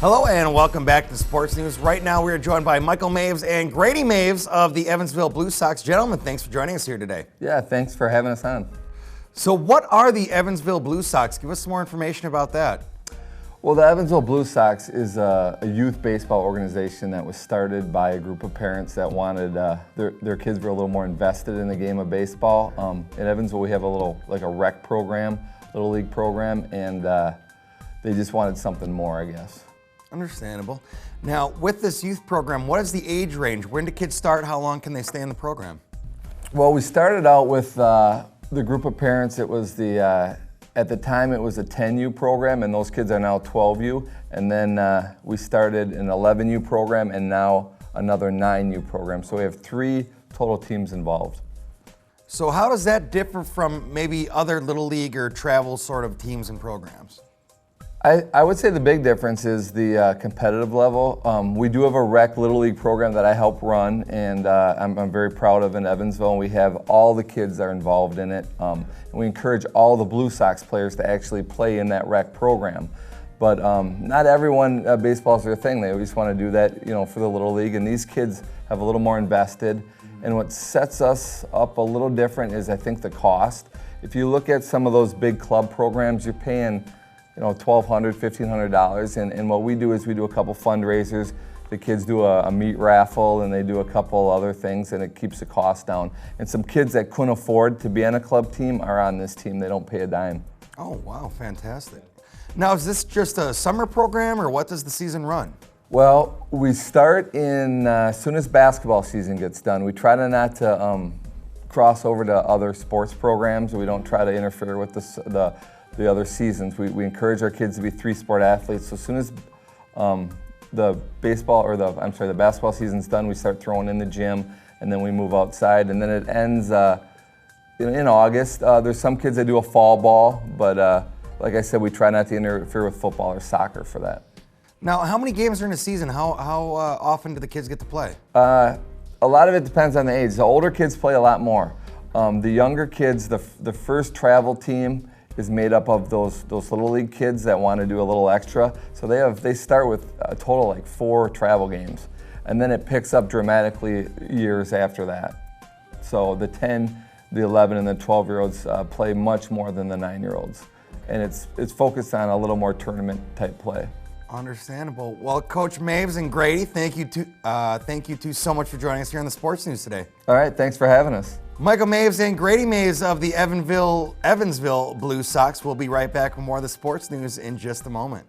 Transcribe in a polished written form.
Hello and welcome back to Sports News. Right now we are joined by Michael Maves and Grady Maves of the Evansville Blue Sox. Gentlemen, thanks for joining us here today. Yeah, thanks for having us on. So what are the Evansville Blue Sox? Give us some more information about that. Well, the Evansville Blue Sox is a youth baseball organization that was started by a group of parents that wanted their kids were a little more invested in the game of baseball. In Evansville, we have a rec program, little league program, and they just wanted something more, I guess. Understandable. Now, with this youth program, what is the age range? When do kids start? How long can they stay in the program? Well, we started out with the group of parents. It was at the time it was a 10U program, and those kids are now 12U. And then we started an 11U program, and now another 9U program. So we have 3 total teams involved. So how does that differ from maybe other little league or travel sort of teams and programs? I would say the big difference is the competitive level. We do have a rec little league program that I help run, and I'm very proud of in Evansville. And we have all the kids that are involved in it. And we encourage all the Blue Sox players to actually play in that rec program. But not everyone, baseball's their thing. They always want to do that, for the little league. And these kids have a little more invested. And what sets us up a little different is, I think, the cost. If you look at some of those big club programs, you're paying $1,200, $1,500, and what we do is we do a couple fundraisers. The kids do a meat raffle, and they do a couple other things, and it keeps the cost down. And some kids that couldn't afford to be on a club team are on this team. They don't pay a dime. Oh, wow, fantastic. Now, is this just a summer program, or what does the season run? Well, we start as soon as basketball season gets done. We try to not to cross over to other sports programs. We don't try to interfere with the other seasons. We encourage our kids to be 3-sport athletes. So as soon as the basketball season's done, we start throwing in the gym, and then we move outside, and then it ends in August. There's some kids that do a fall ball, but like I said, we try not to interfere with football or soccer for that. Now, how many games during the season? How often do the kids get to play? A lot of it depends on the age. The older kids play a lot more. The younger kids, the first travel team is made up of those little league kids that want to do a little extra. So they start with a total like 4 travel games, and then it picks up dramatically years after that. So the 10, the 11, and the 12-year-olds play much more than the 9-year-olds, and it's focused on a little more tournament type play. Understandable. Well, Coach Maves and Grady, thank you two so much for joining us here on the Sports News today. All right, thanks for having us. Michael Maves and Grady Maves of the Evansville Blue Sox will be right back with more of the Sports News in just a moment.